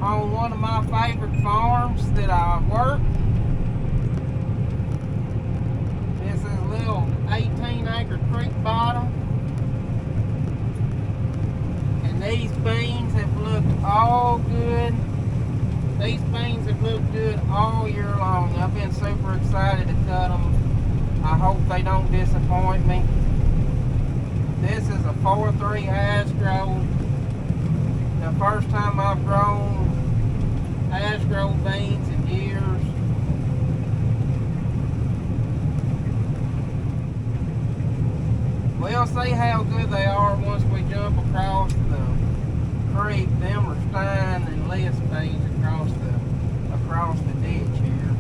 on one of my favorite farms that I work. This is a little 18-acre creek bottom. And these beans have looked all good. These beans have looked good all year long. I've been super excited to cut them. I hope they don't disappoint me. This is a 4-3 ash grow. The first time I've grown ash grow beans in years. We'll see how good they are once we jump across the creek. Them are Stein and List beans across the ditch here.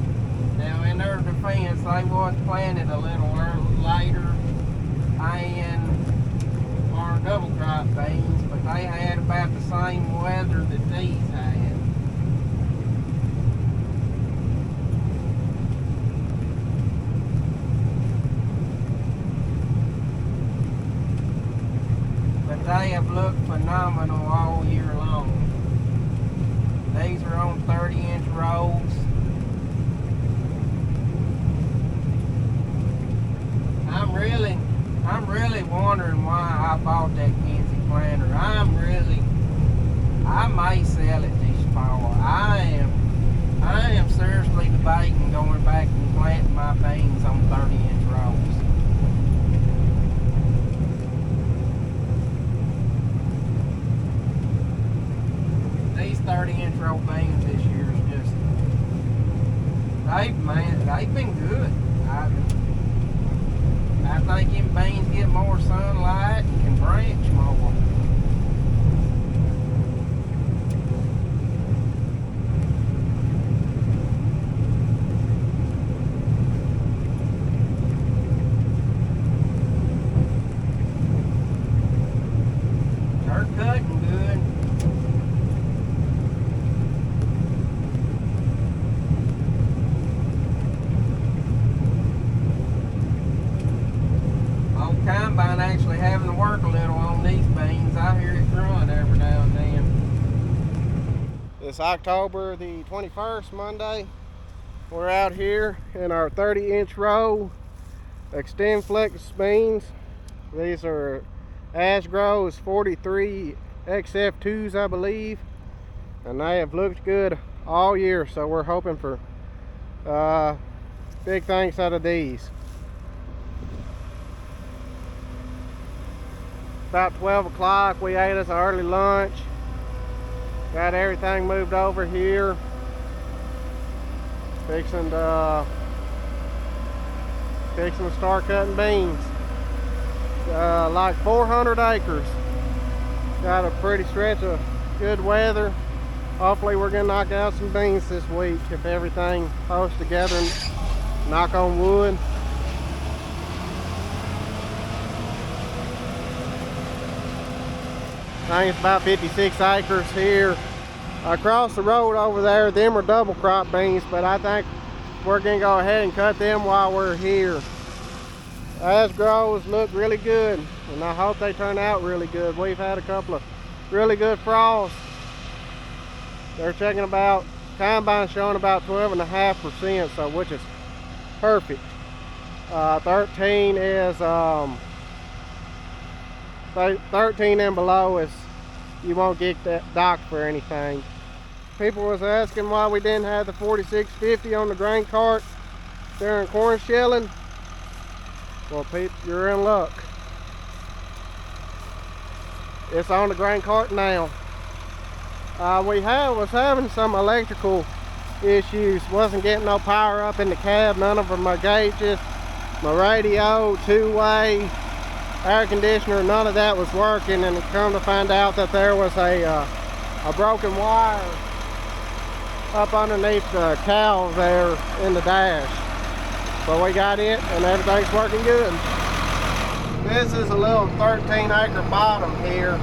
Now in their defense, they was planted a little later and are double crop beans, but they had about the same weather that these had. But they have looked phenomenal all year long. These are on 30-inch rows. I'm really wondering why I bought that Kinsey planter. I may sell it this fall. I am seriously debating going back and planting my beans on 30-inch rows. These 30-inch row beans this year is just, they've been good. I think them beans get more sunlight and can branch more. They're cutting good. Combine actually having to work a little on these beans. I hear it growing every now and then. It's October the 21st, Monday. We're out here in our 30-inch row extend flex beans. These are ash grows 43 XF2s, I believe, and they have looked good all year, so we're hoping for big things out of these. About 12 o'clock, we ate us an early lunch. Got everything moved over here. Fixing to start cutting beans. Like 400 acres. Got a pretty stretch of good weather. Hopefully we're gonna knock out some beans this week if everything holds together, and knock on wood. I think it's about 56 acres here. Across the road over there, them are double crop beans, but I think we're gonna go ahead and cut them while we're here. Ash grows look really good, and I hope they turn out really good. We've had a couple of really good frosts. They're checking about, combine showing about 12.5%, so which is perfect. 13 is 13 and below is you won't get that docked for anything. People was asking why we didn't have the 4650 on the grain cart during corn shelling. Well, Pete, you're in luck. It's on the grain cart now. Was having some electrical issues. Wasn't getting no power up in the cab. None of them, my gauges, my radio, two-way, air conditioner, none of that was working, and come to find out that there was a broken wire up underneath the cowl there in the dash. But we got it and everything's working good. This is a little 13-acre bottom here,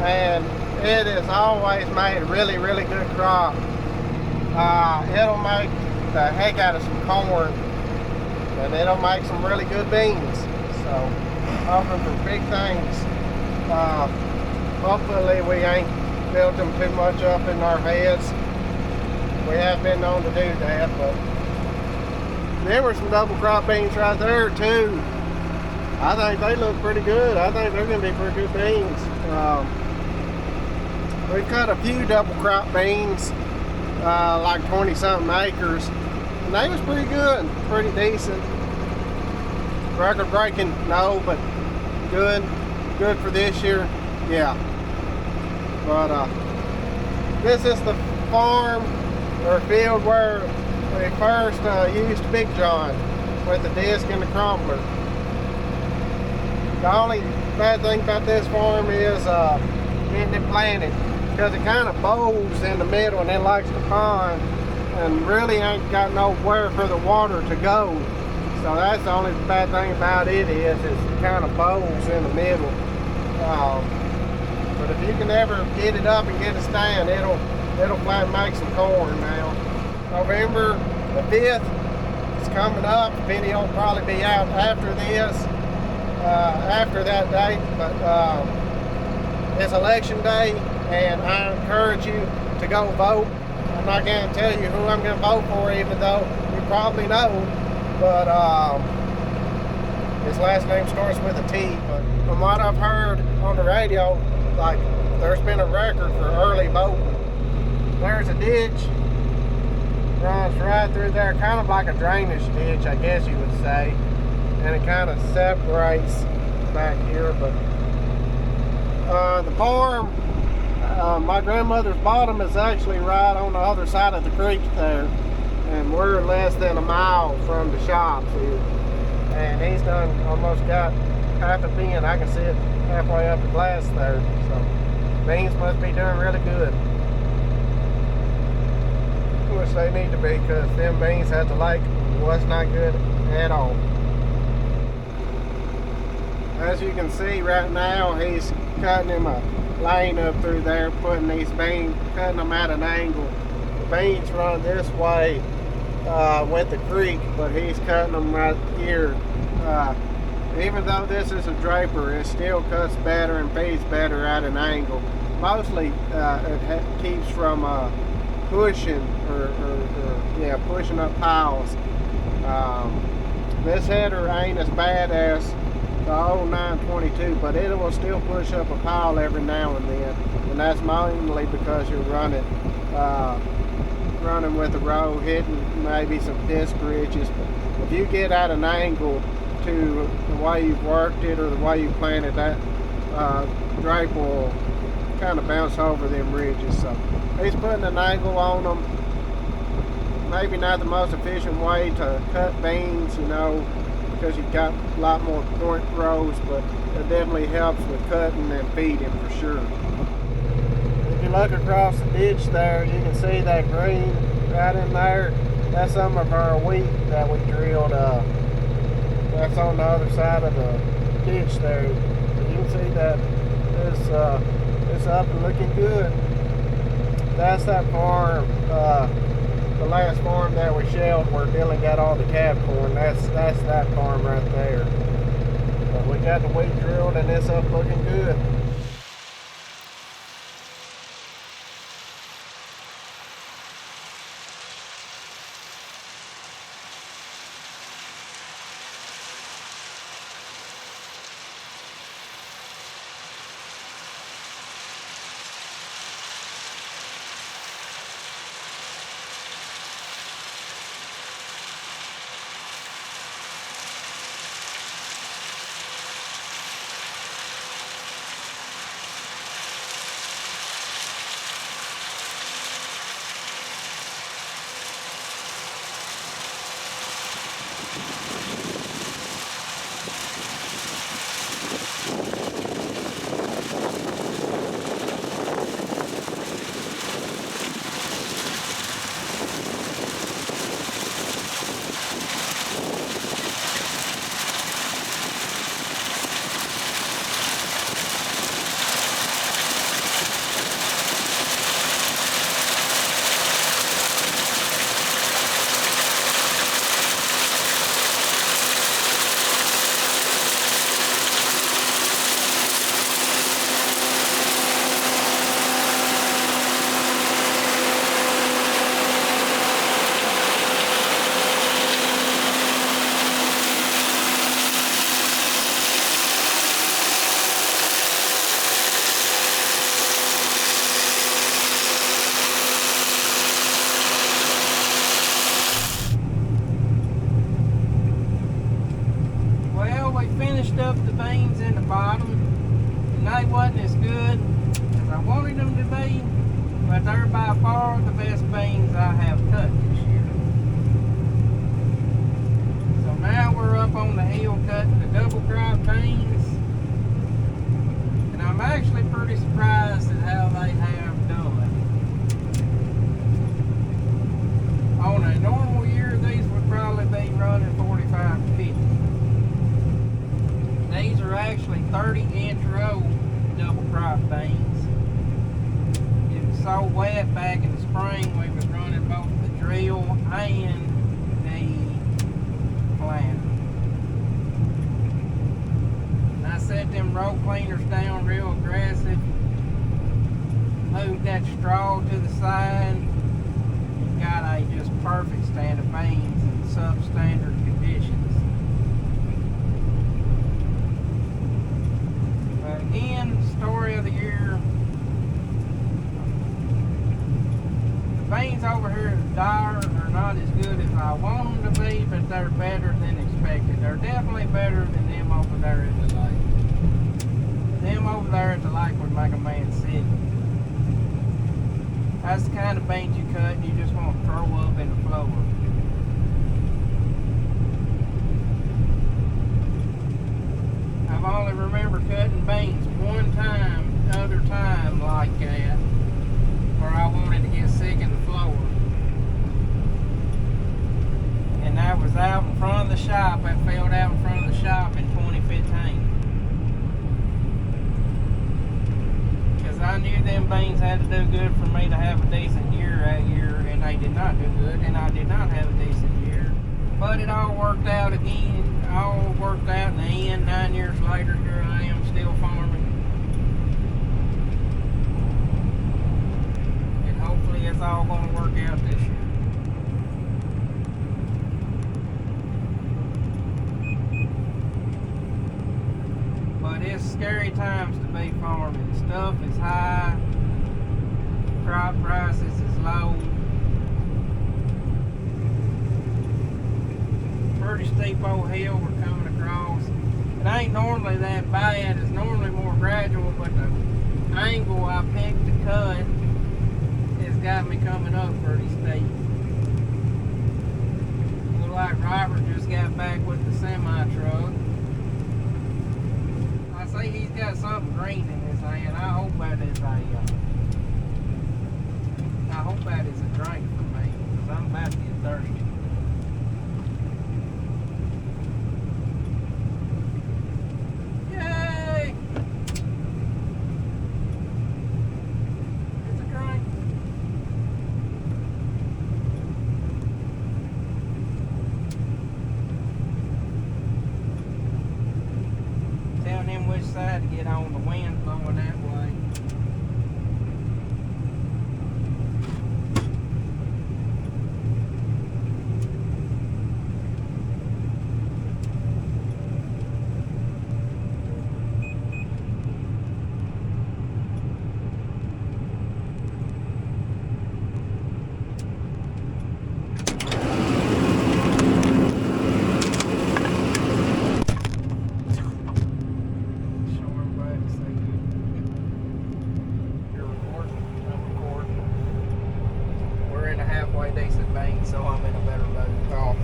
and it has always made a really good crop. It'll make the heck out of some corn, and it'll make some really good beans. So hoping for big things. Hopefully we ain't built them too much up in our heads. we have been known to do that. But there were some double crop beans right there too. I think they look pretty good. I think they're going to be pretty good beans. We cut a few double crop beans, like 20-something acres, and they was pretty good, pretty decent. Record breaking, no, but good for this year, yeah. But this is the farm or field where we first used Big John with the disc and the crumbler. The only bad thing about this farm is getting it planted, because it kind of bows in the middle and it likes to pond and really ain't got nowhere for the water to go. So that's the only bad thing about it is it kind of bows in the middle. But if you can ever get it up and get it stand, it'll flat make some corn now. November the 5th is coming up. The video will probably be out after this, after that date. But it's election day, and I encourage you to go vote. I'm not going to tell you who I'm going to vote for, even though you probably know. But his last name starts with a T. But from what I've heard on the radio, like, there's been a record for early voting. There's a ditch, runs right through there, kind of like a drainage ditch, I guess you would say. And it kind of separates back here. But the farm, my grandmother's bottom is actually right on the other side of the creek there. And we're less than a mile from the shops here. And he's done almost got half a bin. I can see it halfway up the glass there. So beans must be doing really good. Which they need to be, because them beans at the lake was not good at all. As you can see right now, he's cutting him a lane up through there, putting these beans, cutting them at an angle. The beans run this way with the creek, but he's cutting them right here. Even though this is a draper, it still cuts better and feeds better at an angle. Mostly it keeps from pushing pushing up piles. This header ain't as bad as the old 922, but it will still push up a pile every now and then, and that's mainly because you're running with the row, hitting maybe some disc ridges. But if you get at an angle to the way you've worked it or the way you planted, that drape will kind of bounce over them ridges. So he's putting an angle on them. Maybe not the most efficient way to cut beans, you know, because you've got a lot more point rows, but it definitely helps with cutting and feeding for sure. If you look across the ditch there, you can see that green right in there. That's some of our wheat that we drilled. That's on the other side of the ditch there. You can see that it's up and looking good. That's that farm, the last farm that we shelled where Dylan got all the cab corn. That's that farm right there. But we got the wheat drilled and it's up looking good. we finished up the beans in the bottom, and they wasn't as good as I wanted them to be, but they're by far the best beans I have cut this year. So now we're up on the hill cutting the double crop beans, and I'm actually pretty surprised at how they have done. On a normal year, these would probably be running 45 to 50. These are actually 30-inch row double crop beans. It was so wet back in the spring, we was running both the drill and the planter. And I set them row cleaners down real aggressive, moved that straw to the side, got a just perfect stand of beans in substandard conditions. But again, story of the year. The beans over here at the Dyer are not as good as I want them to be, but they're better than expected. They're definitely better than them over there at the lake. Them over there at the lake would make a man sick. That's the kind of beans you cut and you just want to throw up in the floor. I've only remember cutting beans one time, other time like that, where I wanted to get sick in the floor. And that was out in front of the shop, that field out in front of the shop in 2015. I knew them beans had to do good for me to have a decent year that year, and they did not do good, and I did not have a decent year. But it all worked out again. All worked out in the end. 9 years later, here I am still farming. And hopefully it's all going to work out this year. But it's scary times to be farming. Stuff is high, crop prices is low. Pretty steep old hill we're coming across. It ain't normally that bad, it's normally more gradual, but the angle I picked to cut has got me coming up pretty steep. Look like Robert just got back with the semi-truck. I say he's got something green in his hand. I hope that is a drink for me, because I'm about to get thirsty. Yay! It's a drink. Telling him which side to get on, the wind blowing that way. Decent vein, so I'm in a better mood to talk.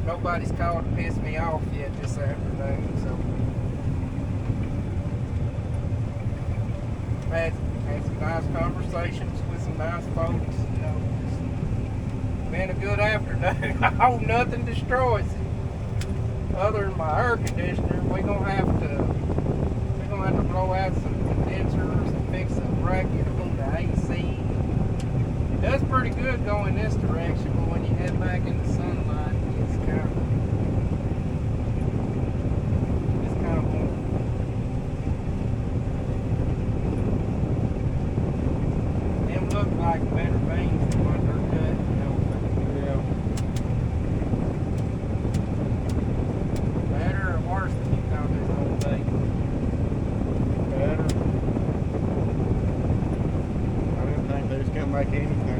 Nobody's called to piss me off yet this afternoon, so had some nice conversations with some nice folks. You know, it's been a good afternoon. I hope nothing destroys it, other than my air conditioner. We're gonna have to blow out some condensers and fix a bracket on the AC. It does pretty good going this direction, but when you head back in the sunlight, it's kind of warm. Them look like better beans than what they're cut, you know. Yeah. Better or worse than you thought this whole thing? Better. I didn't think they was gonna make anything.